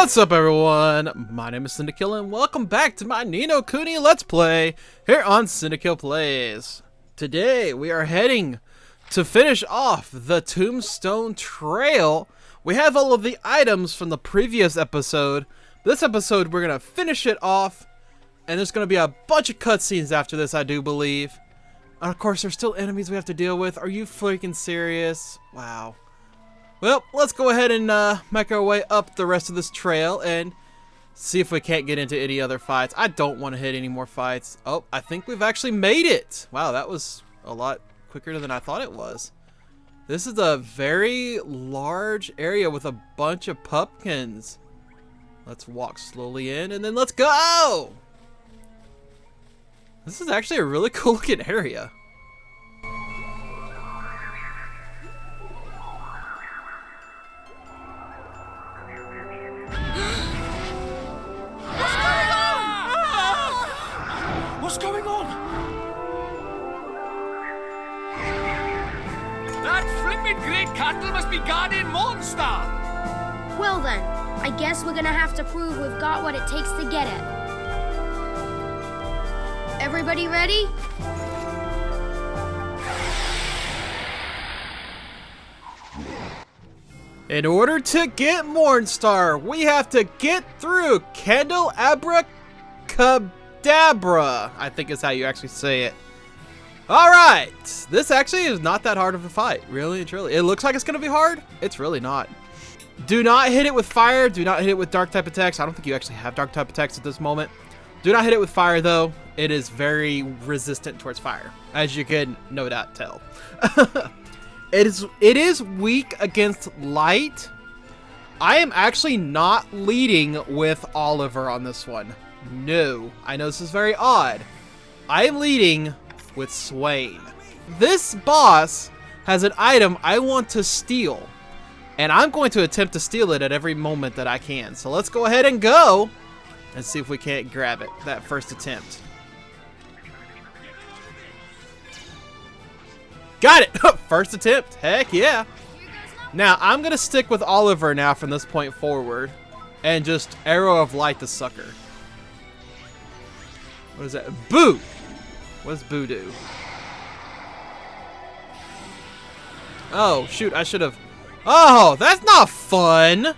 What's up, everyone? My name is Cyndakiel, and welcome back to my Ni no Kuni Let's Play here on Cyndakiel Plays. Today, we are heading to finish off the Tombstone Trail. We have all of the items from the previous episode. This episode, we're going to finish it off, and there's going to be a bunch of cutscenes after this, I do believe. And of course, there's still enemies we have to deal with. Are you freaking serious? Wow. Well, let's go ahead and make our way up the rest of this trail and see if we can't get into any other fights. I don't want to hit any more fights. Oh, I think we've actually made it. Wow, that was a lot quicker than I thought it was. This is a very large area with a bunch of pumpkins. Let's walk slowly in and then let's go! This is actually a really cool looking area. What's going on? That flippin' great candle must be guarding Mornstar! Well then, I guess we're gonna have to prove we've got what it takes to get it. Everybody ready? In order to get Mornstar, we have to get through Candelabracadabra, I think is how you actually say it. Alright, this actually is not that hard of a fight, really and truly. It looks like it's going to be hard. It's really not. Do not hit it with fire. Do not hit it with dark type attacks. I don't think you actually have dark type attacks at this moment. Do not hit it with fire, though. It is very resistant towards fire, as you can no doubt tell. It is weak against light. I am actually not leading with Oliver on this one. No, I know this is very odd. I am leading with Swain. This boss has an item I want to steal, and I'm going to attempt to steal it at every moment that I can. So let's go ahead and go and see if we can't grab it that first attempt. Got it! First attempt. Heck yeah. Now, I'm going to stick with Oliver now from this point forward and just Arrow of Light the sucker. What is that? Boo! What does Boo do? Oh, shoot. I should have... Oh, that's not fun.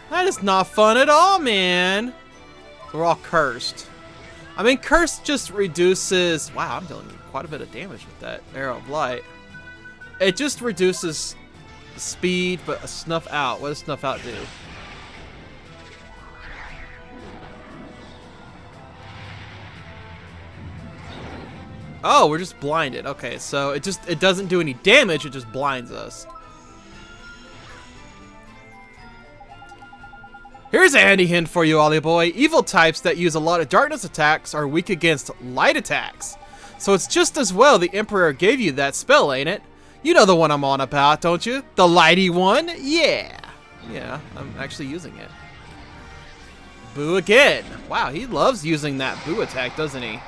That is not fun at all, man. We're all cursed. I mean, cursed just reduces... Wow, I'm dealing with quite a bit of damage with that Arrow of Light. It just reduces speed, but a Snuff Out. What does Snuff Out do? Oh, we're just blinded. Okay, so it doesn't do any damage, it just blinds us. Here's a handy hint for you, Ollie boy. Evil types that use a lot of darkness attacks are weak against light attacks. So it's just as well the Emperor gave you that spell, ain't it? You know the one I'm on about, don't you? The lighty one? Yeah. Yeah, I'm actually using it. Boo again. Wow, he loves using that boo attack, doesn't he?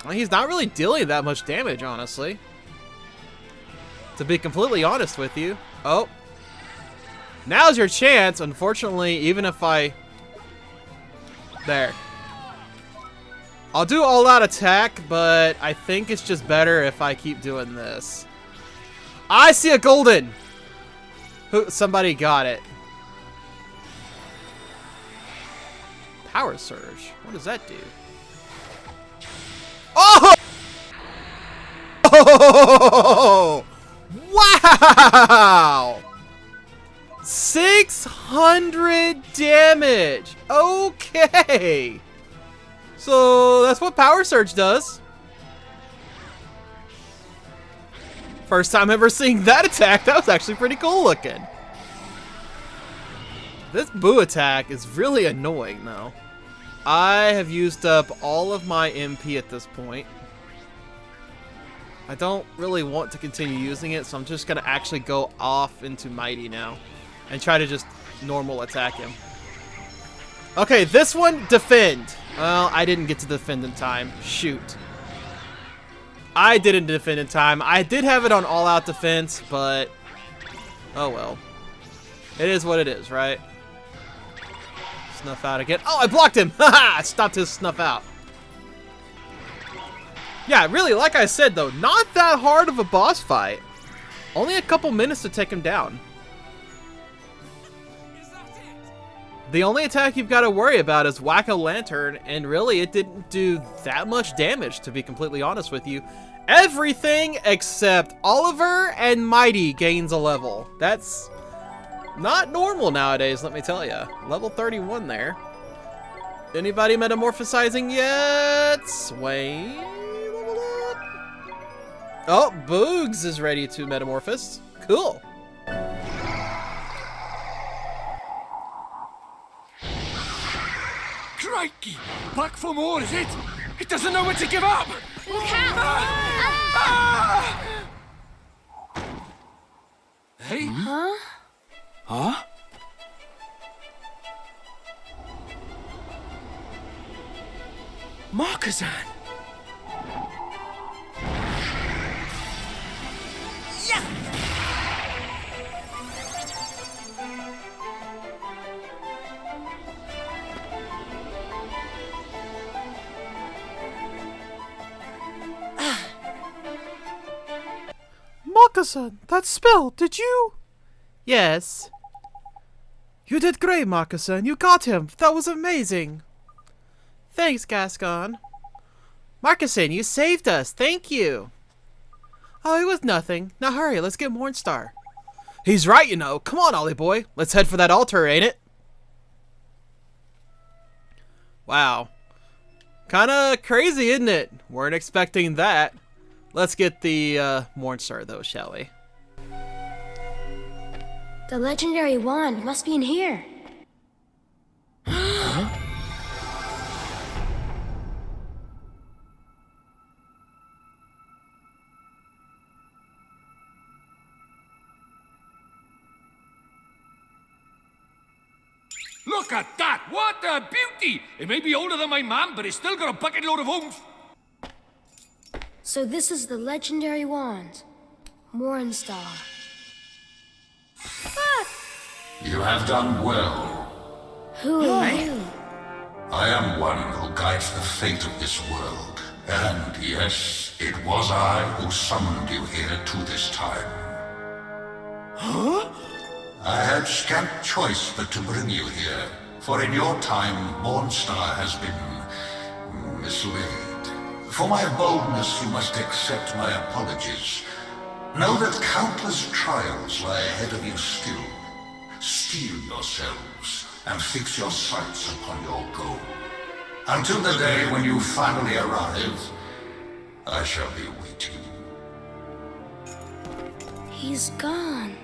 Well, he's not really dealing that much damage, honestly. To be completely honest with you. Oh. Now's your chance. Unfortunately, even if I... There. I'll do all-out attack, but I think it's just better if I keep doing this. I see a golden! Somebody got it. Power Surge. What does that do? Oh! Oh! Wow! 600 damage. Okay. So that's what Power Surge does. First time ever seeing that attack. That was actually pretty cool looking. This boo attack is really annoying though. I have used up all of my MP at this point. I don't really want to continue using it, so I'm just going to actually go off into Mighty now and try to just normal attack him. Okay, this one, defend. Well, I didn't get to defend in time. Shoot. I didn't defend in time. I did have it on all-out defense, but Oh well. It is what it is, right? Snuff out again. Oh, I blocked him! Haha! I stopped his snuff out. Yeah, really, like I said though, not that hard of a boss fight. Only a couple minutes to take him down. The only attack you've got to worry about is Whack-A-Lantern, and really it didn't do that much damage, to be completely honest with you. Everything except Oliver and Mighty gains a level. That's not normal nowadays, let me tell you. Level 31 there. Anybody metamorphosizing yet? Swain, level up. Oh, Boogs is ready to metamorphose. Cool. Crikey! Back for more, is it? It doesn't know when to give up! Look out! Hey? Huh? Huh? Markazan! Yeah! Moccasin, that spell, did you? Yes. You did great, Moccasin. You got him. That was amazing. Thanks, Gascon. Moccasin, you saved us. Thank you. Oh, it was nothing. Now hurry, let's get Mornstar. He's right, you know. Come on, Ollie boy. Let's head for that altar, ain't it? Wow. Kinda crazy, isn't it? Weren't expecting that. Let's get the Mornstar, though, shall we? The legendary wand must be in here. Look at that! What a beauty! It may be older than my mum, but it's still got a bucket load of oomph. So this is the legendary wand. Mornstar. Ah! You have done well. Who are you? I am one who guides the fate of this world. And yes, it was I who summoned you here to this time. Huh? I had scant choice but to bring you here, for in your time, Mornstar has been mislaid. For my boldness, you must accept my apologies. Know that countless trials lie ahead of you still. Steel yourselves and fix your sights upon your goal. Until the day when you finally arrive, I shall be waiting. He's gone.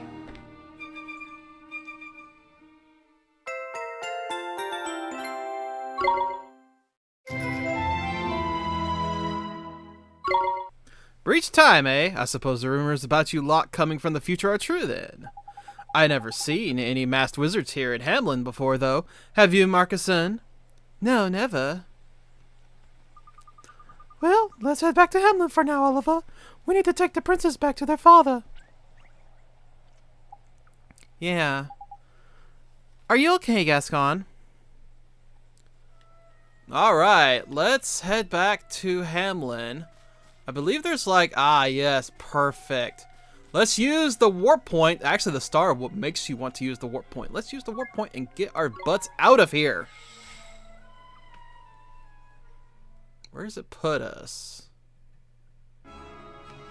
Breach time, eh? I suppose the rumors about you lot coming from the future are true, then. I never seen any masked wizards here in Hamlin before, though. Have you, Marcusson? No, never. Well, let's head back to Hamlin for now, Oliver. We need to take the princes back to their father. Yeah. Are you okay, Gascon? Alright, let's head back to Hamlin. I believe there's like, yes, perfect. Let's use the warp point. Actually, the star what makes you want to use the warp point. Let's use the warp point and get our butts out of here. Where does it put us?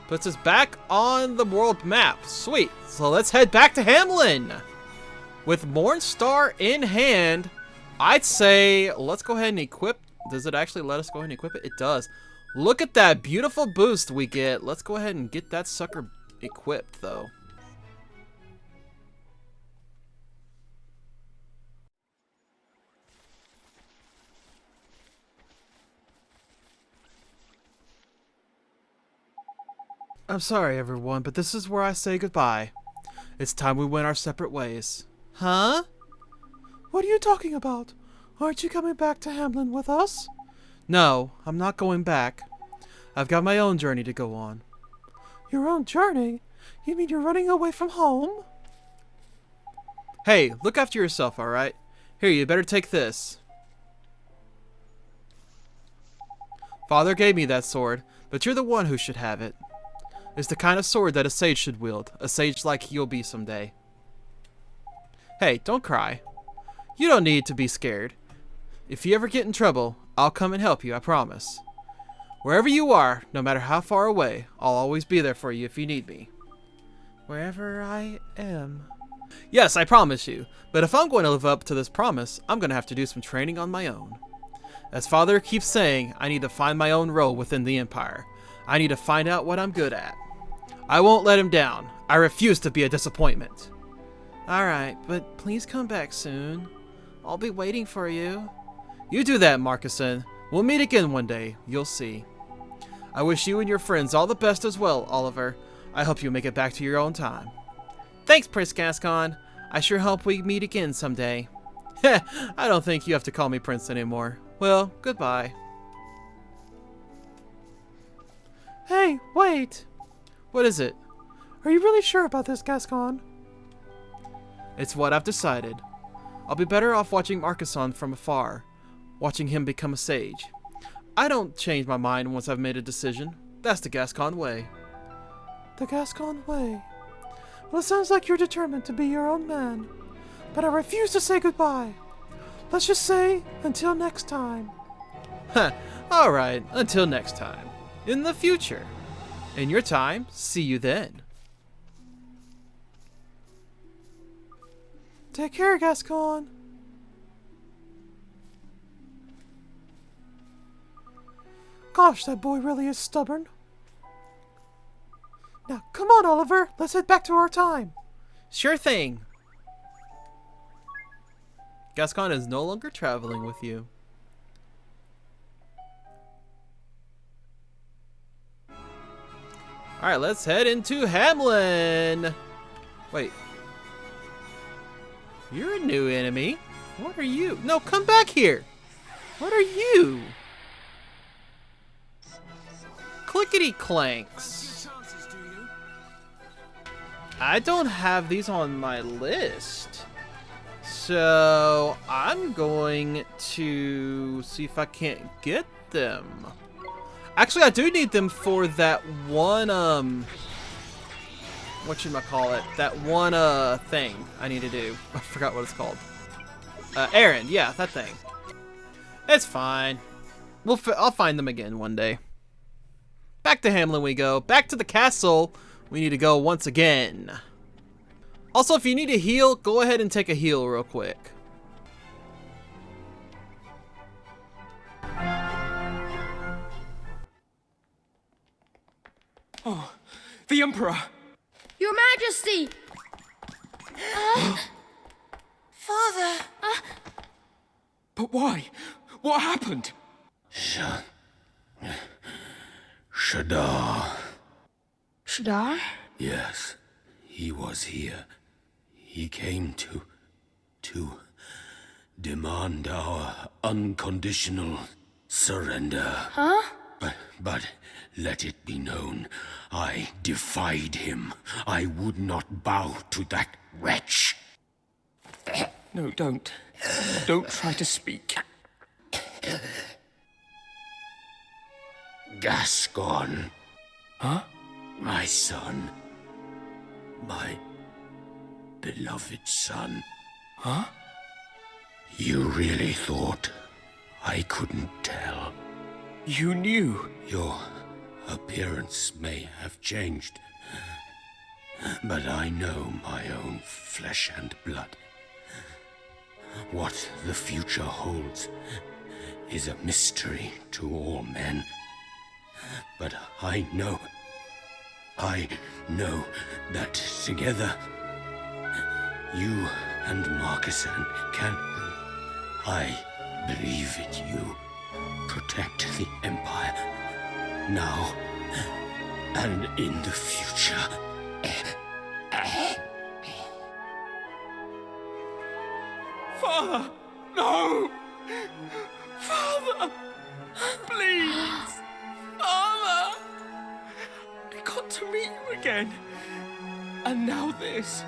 Puts us back on the world map. Sweet. So let's head back to Hamlin. With Mornstar in hand, I'd say let's go ahead and equip. Does it actually let us go ahead and equip it? It does. Look at that beautiful boost we get. Let's go ahead and get that sucker equipped, though. I'm sorry, everyone, but this is where I say goodbye. It's time we went our separate ways. Huh? What are you talking about? Aren't you coming back to Hamlin with us? No, I'm not going back. I've got my own journey to go on. Your own journey? You mean you're running away from home? Hey, look after yourself, alright? Here, you better take this. Father gave me that sword, but you're the one who should have it. It's the kind of sword that a sage should wield, a sage like you'll be someday. Hey, don't cry. You don't need to be scared. If you ever get in trouble, I'll come and help you, I promise. Wherever you are, no matter how far away, I'll always be there for you if you need me. Wherever I am. Yes, I promise you. But if I'm going to live up to this promise, I'm going to have to do some training on my own. As Father keeps saying, I need to find my own role within the Empire. I need to find out what I'm good at. I won't let him down. I refuse to be a disappointment. Alright, but please come back soon. I'll be waiting for you. You do that, Marcuson. We'll meet again one day. You'll see. I wish you and your friends all the best as well, Oliver. I hope you make it back to your own time. Thanks, Prince Gascon. I sure hope we meet again someday. Heh, I don't think you have to call me Prince anymore. Well, goodbye. Hey, wait! What is it? Are you really sure about this, Gascon? It's what I've decided. I'll be better off watching Marcuson from afar, watching him become a sage. I don't change my mind once I've made a decision. That's the Gascon way. The Gascon way? Well, it sounds like you're determined to be your own man. But I refuse to say goodbye. Let's just say, until next time. Huh, alright, until next time. In the future. In your time, see you then. Take care, Gascon. Gosh, that boy really is stubborn. Now, come on, Oliver. Let's head back to our time. Sure thing. Gascon is no longer traveling with you. Alright, let's head into Hamlin. Wait. You're a new enemy. What are you? No, come back here. What are you? Clickety clanks. I don't have these on my list. So I'm going to see if I can't get them. Actually, I do need them for that one, whatchamacallit, that one, thing I need to do. I forgot what it's called. Errand, yeah, that thing. It's fine. I'll find them again one day. Back to Hamlin we go. Back to the castle we need to go once again. Also, if you need a heal, go ahead and take a heal real quick. Oh, the Emperor! Your Majesty! Father! But why? What happened? Shadar. Shadar? Yes, he was here. He came to demand our unconditional surrender. Huh? But let it be known, I defied him. I would not bow to that wretch. No, don't. Don't try to speak. Gascon. Huh? My son. My beloved son. Huh? You really thought I couldn't tell? You knew? Your appearance may have changed, but I know my own flesh and blood. What the future holds is a mystery to all men. But I know that together, you and Marcuson can, I believe it, you protect the Empire, now and in the future. Father! No! Father! Please! Father! I got to meet you again. And now this.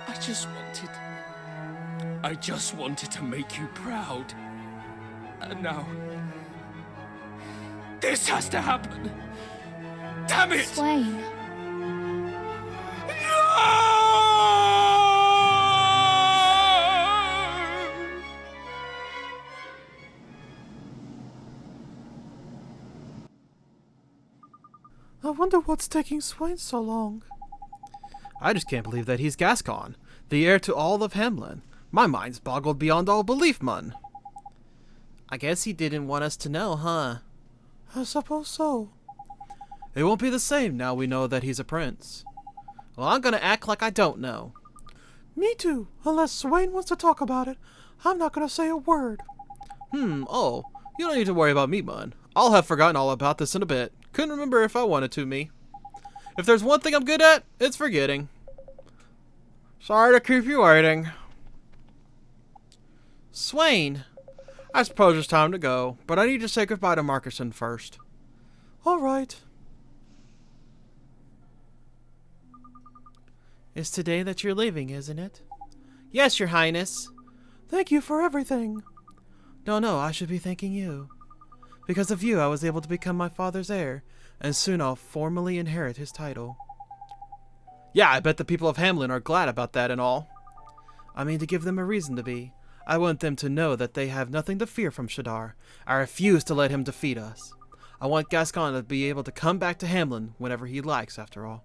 I just wanted I just wanted to make you proud. And now... this has to happen! Damn it! Swain. I wonder what's taking Swain so long. I just can't believe that he's Gascon, the heir to all of Hamlin. My mind's boggled beyond all belief, mun. I guess he didn't want us to know, huh? I suppose so. It won't be the same now we know that he's a prince. Well, I'm gonna act like I don't know. Me too. Unless Swain wants to talk about it, I'm not gonna say a word. Oh, you don't need to worry about me, mun. I'll have forgotten all about this in a bit. Couldn't remember if I wanted to, me. If there's one thing I'm good at, it's forgetting. Sorry to keep you waiting. Swain, I suppose it's time to go, but I need to say goodbye to Marcuson first. All right. It's today that you're leaving, isn't it? Yes, Your Highness. Thank you for everything. No, I should be thanking you. Because of you, I was able to become my father's heir, and soon I'll formally inherit his title. Yeah, I bet the people of Hamlin are glad about that and all. I mean, to give them a reason to be. I want them to know that they have nothing to fear from Shadar. I refuse to let him defeat us. I want Gascon to be able to come back to Hamlin whenever he likes, after all.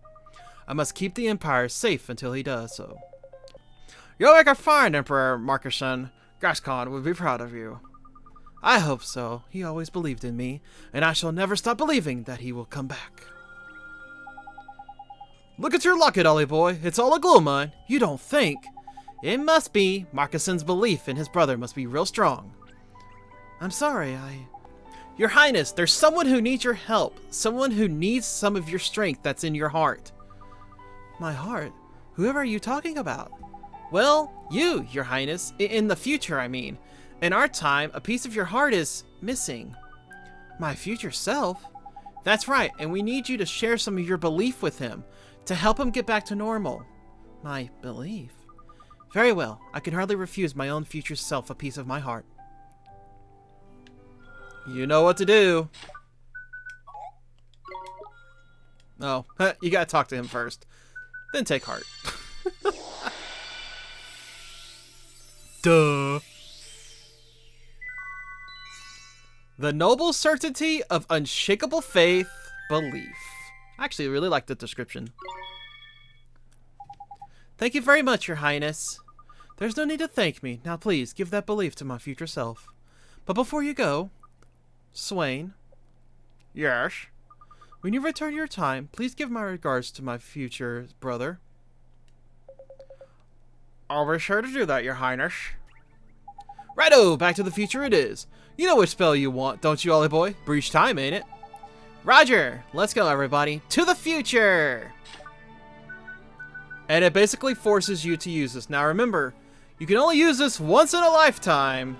I must keep the Empire safe until he does so. You'll make a fine Emperor, Marcuson. Gascon would be proud of you. I hope so. He always believed in me, and I shall never stop believing that he will come back. Look at your locket, Ollie boy. It's all aglow, mine. You don't think? It must be. Marcuson's belief in his brother must be real strong. I'm sorry, Your Highness, there's someone who needs your help. Someone who needs some of your strength that's in your heart. My heart? Whoever are you talking about? Well, you, Your Highness. In the future, I mean. In our time, a piece of your heart is missing. My future self? That's right, and we need you to share some of your belief with him, to help him get back to normal. My belief? Very well, I can hardly refuse my own future self a piece of my heart. You know what to do. Oh, you gotta talk to him first. Then take heart. Duh. The noble certainty of unshakable faith, belief. I actually really like the description. Thank you very much, Your Highness. There's no need to thank me. Now please, give that belief to my future self. But before you go, Swain. Yes? When you return your time, please give my regards to my future brother. I'll be sure to do that, Your Highness. Righto, back to the future it is. You know which spell you want, don't you, Ollie boy? Breach time, ain't it? Roger! Let's go, everybody. To the future! And it basically forces you to use this. Now remember, you can only use this once in a lifetime.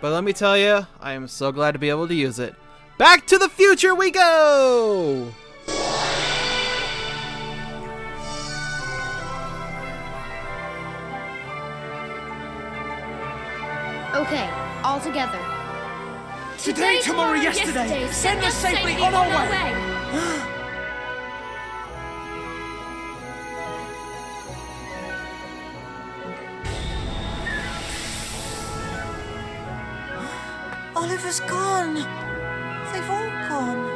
But let me tell you, I am so glad to be able to use it. Back to the future we go! Okay, all together. Today, tomorrow, yesterday. Send us safely on our way. Oliver's gone. They've all gone.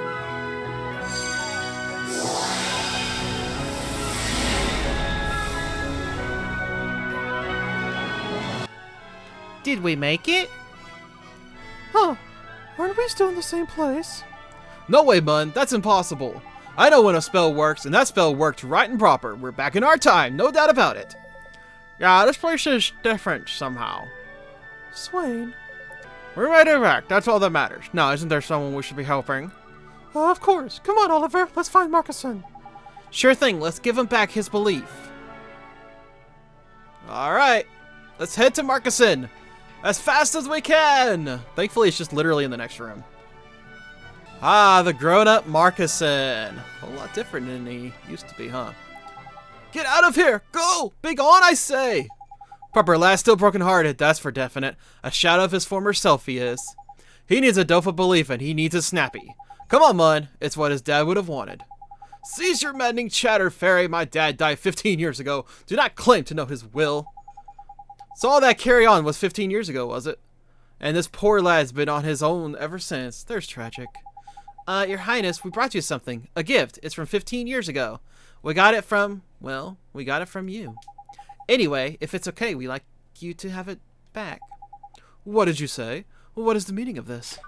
Did we make it? Huh. Aren't we still in the same place? No way, Mun. That's impossible. I know when a spell works, and that spell worked right and proper. We're back in our time, no doubt about it. Yeah, this place is different somehow. Swain. We're right back. That's all that matters. Now, isn't there someone we should be helping? Of course. Come on, Oliver. Let's find Marcuson. Sure thing. Let's give him back his belief. All right. Let's head to Marcuson. As fast as we can! Thankfully, it's just literally in the next room. Ah, the grown-up Marcuson. A whole lot different than he used to be, huh? Get out of here! Go! Be gone, I say! Proper lad, still broken-hearted, that's for definite. A shadow of his former self he is. He needs a dope of belief and he needs a snappy. Come on, Mud, it's what his dad would have wanted. Cease your maddening chatter, fairy. My dad died 15 years ago. Do not claim to know his will. So all that carry on was 15 years ago, was it? And this poor lad's been on his own ever since. There's tragic. Your Highness, we brought you something. A gift. It's from 15 years ago. We got it from, well, we got it from you. Anyway, if it's okay, we'd like you to have it back. What did you say? What is the meaning of this?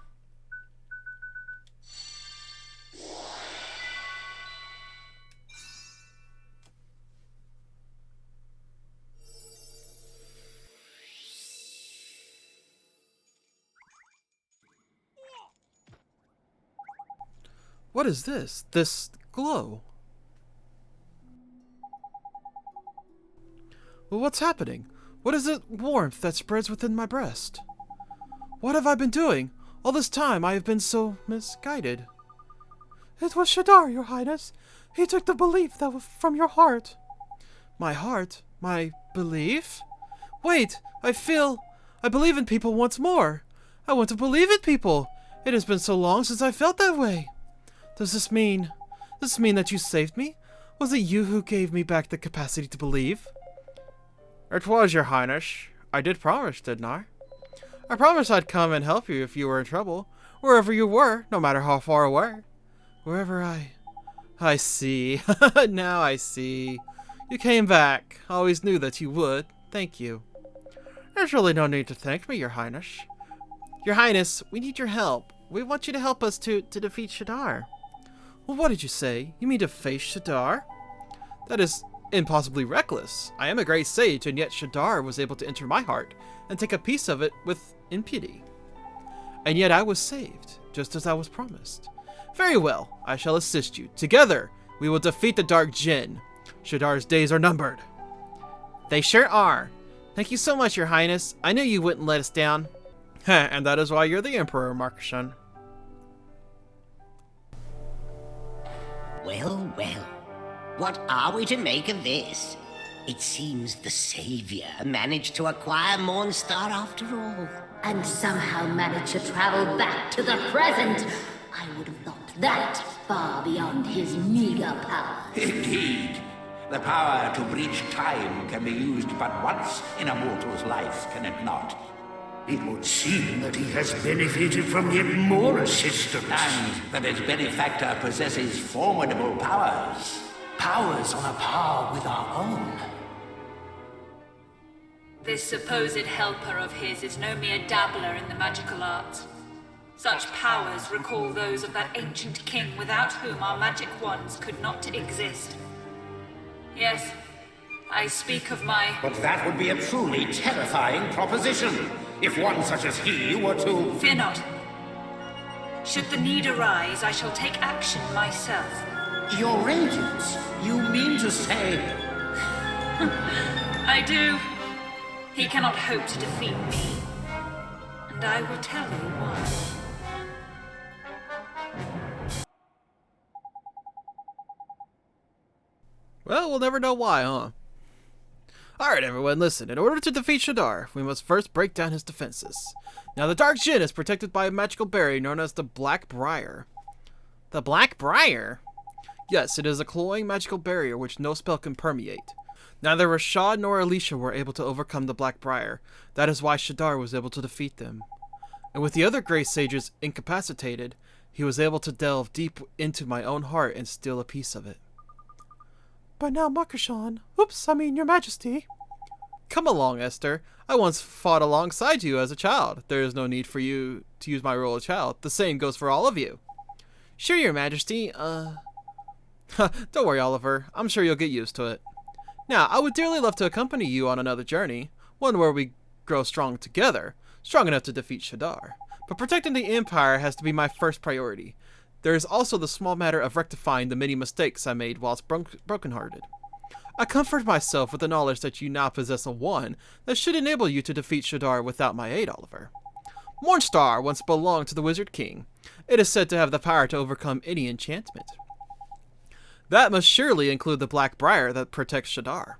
What is this? This glow? Well, what's happening? What is it warmth that spreads within my breast? What have I been doing? All this time I have been so misguided. It was Shadar, your highness. He took the belief that was from your heart. My heart? My belief? Wait, I believe in people once more. I want to believe in people. It has been so long since I felt that way. Does this mean that you saved me? Was it you who gave me back the capacity to believe? It was, your highness. I did promise, didn't I? I promised I'd come and help you if you were in trouble. Wherever you were, no matter how far away. Wherever I see. Now I see. You came back. I always knew that you would. Thank you. There's really no need to thank me, your highness. Your highness, we need your help. We want you to help us to defeat Shadar. Well, what did you say? You mean to face Shadar? That is impossibly reckless. I am a great sage, and yet Shadar was able to enter my heart and take a piece of it with impunity. And yet I was saved, just as I was promised. Very well, I shall assist you. Together, we will defeat the Dark Djinn. Shadar's days are numbered. They sure are. Thank you so much, your highness. I knew you wouldn't let us down. And that is why you're the Emperor, Markishan. Well, well. What are we to make of this? It seems the Savior managed to acquire Mornstar after all. And somehow managed to travel back to the present. I would have thought that far beyond his meager power. Indeed. The power to breach time can be used but once in a mortal's life, can it not? It would seem that he has benefited from yet more assistance. And that its benefactor possesses formidable powers. Powers on a par with our own. This supposed helper of his is no mere dabbler in the magical arts. Such powers recall those of that ancient king without whom our magic wands could not exist. Yes, I speak of my... But that would be a truly terrifying proposition, if one such as he were to... Fear not. Should the need arise, I shall take action myself. Your agents? You mean to say... I do. He cannot hope to defeat me. And I will tell you why. Well, we'll never know why, huh? Alright everyone, listen. In order to defeat Shadar, we must first break down his defenses. Now the Dark Djinn is protected by a magical berry known as the Black Briar. The Black Briar? Yes, it is a cloying magical barrier which no spell can permeate. Neither Rashad nor Alicia were able to overcome the Black Briar. That is why Shadar was able to defeat them. And with the other Grey Sages incapacitated, he was able to delve deep into my own heart and steal a piece of it. But now, Markishan, your majesty. Come along, Esther. I once fought alongside you as a child. There is no need for you to use my role as a child. The same goes for all of you. Sure, your majesty, don't worry, Oliver. I'm sure you'll get used to it. Now, I would dearly love to accompany you on another journey, one where we grow strong together, strong enough to defeat Shadar. But protecting the Empire has to be my first priority. There is also the small matter of rectifying the many mistakes I made whilst brokenhearted. I comfort myself with the knowledge that you now possess a wand that should enable you to defeat Shadar without my aid, Oliver. Mornstar once belonged to the Wizard King. It is said to have the power to overcome any enchantment. That must surely include the Black Briar that protects Shadar.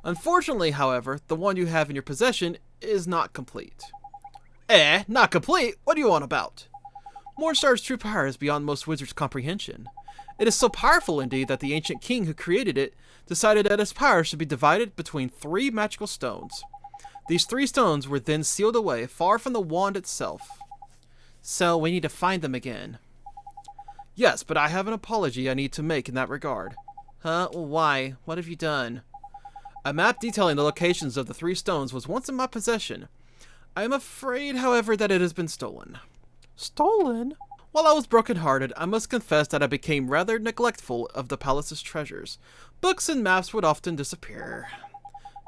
Unfortunately, however, the one you have in your possession is not complete. Not complete? What are you on about? Mornstar's true power is beyond most wizards' comprehension. It is so powerful indeed that the ancient king who created it decided that its power should be divided between 3 magical stones. These 3 stones were then sealed away far from the wand itself. So we need to find them again. Yes, but I have an apology I need to make in that regard. Huh? Why? What have you done? A map detailing the locations of the 3 stones was once in my possession. I am afraid, however, that it has been stolen. Stolen? While I was broken-hearted, I must confess that I became rather neglectful of the palace's treasures. Books and maps would often disappear.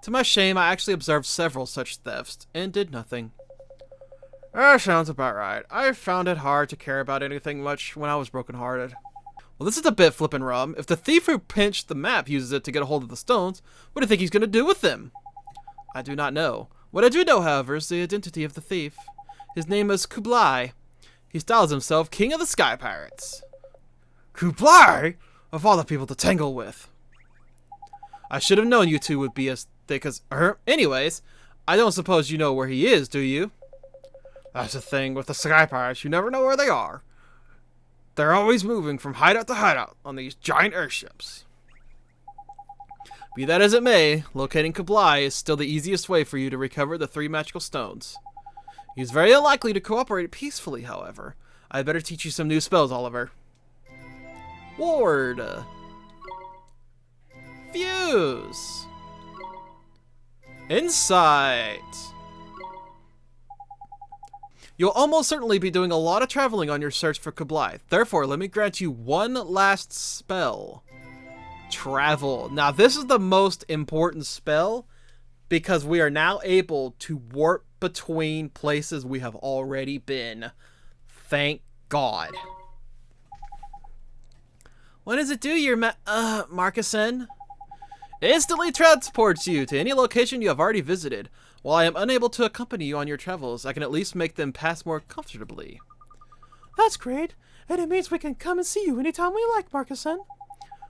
To my shame, I actually observed several such thefts, and did nothing. That sounds about right. I found it hard to care about anything much when I was broken-hearted. Well, this is a bit flippin' rum. If the thief who pinched the map uses it to get a hold of the stones, what do you think he's gonna do with them? I do not know. What I do know, however, is the identity of the thief. His name is Kublai. He styles himself King of the Sky Pirates. Kublai? Of all the people to tangle with. I should have known you two would be as thick as her. Anyways, I don't suppose you know where he is, do you? That's the thing with the Sky Pirates. You never know where they are. They're always moving from hideout to hideout on these giant airships. Be that as it may, locating Kublai is still the easiest way for you to recover the 3 magical stones. He's very unlikely to cooperate peacefully, however. I'd better teach you some new spells, Oliver. Ward. Fuse. Insight. You'll almost certainly be doing a lot of traveling on your search for Kublai. Therefore, let me grant you one last spell. Travel. Now, this is the most important spell because we are now able to warp between places we have already been. Thank God. What does it do, your Marcuson? It instantly transports you to any location you have already visited. While I am unable to accompany you on your travels, I can at least make them pass more comfortably. That's great, and it means we can come and see you anytime we like, Marcuson.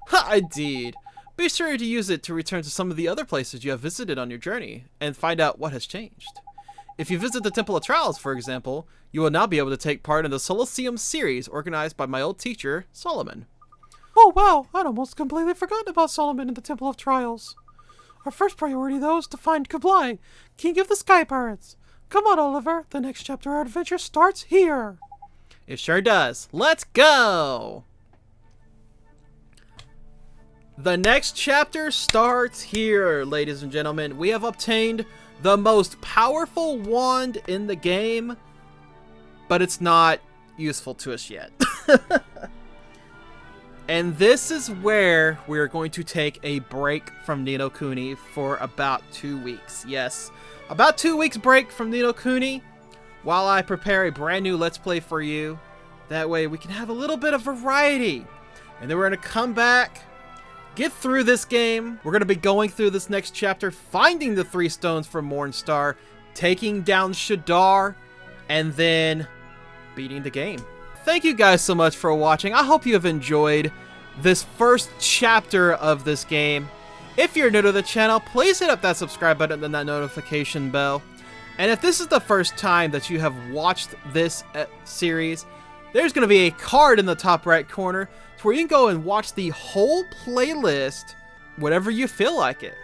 Ha, indeed. Be sure to use it to return to some of the other places you have visited on your journey, and find out what has changed. If you visit the Temple of Trials, for example, you will now be able to take part in the Soloseum series organized by my old teacher, Solomon. Oh wow, I'd almost completely forgotten about Solomon and the Temple of Trials. Our first priority, though, is to find Kublai, King of the Sky Pirates. Come on, Oliver, the next chapter of our adventure starts here. It sure does. Let's go! The next chapter starts here, ladies and gentlemen. We have obtained the most powerful wand in the game, but it's not useful to us yet. And this is where we're going to take a break from Ni no Kuni for about 2 weeks. Yes, about 2 weeks break from Ni no Kuni while I prepare a brand new Let's Play for you. That way we can have a little bit of variety. And then we're going to come back, get through this game. We're going to be going through this next chapter, finding the 3 stones from Mornstar, taking down Shadar, and then beating the game. Thank you guys so much for watching. I hope you have enjoyed this first chapter of this game. If you're new to the channel, please hit up that subscribe button and that notification bell. And if this is the first time that you have watched this series, there's going to be a card in the top right corner where you can go and watch the whole playlist whenever you feel like it.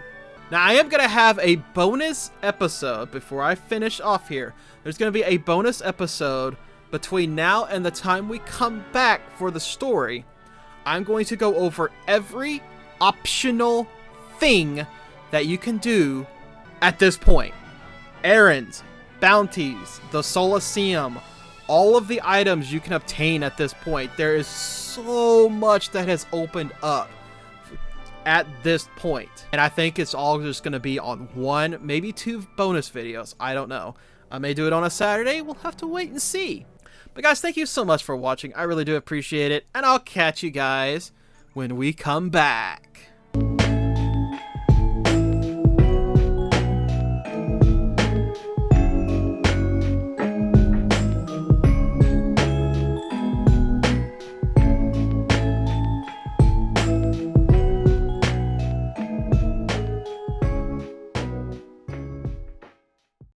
Now, I am going to have a bonus episode before I finish off here. There's going to be a bonus episode between now and the time we come back for the story. I'm going to go over every optional thing that you can do at this point. Errands, bounties, the Soloseum, all of the items you can obtain at this point. There is so much that has opened up at this point. And I think it's all just going to be on 1, maybe 2 bonus videos. I don't know. I may do it on a Saturday. We'll have to wait and see. But guys, thank you so much for watching. I really do appreciate it. And I'll catch you guys when we come back.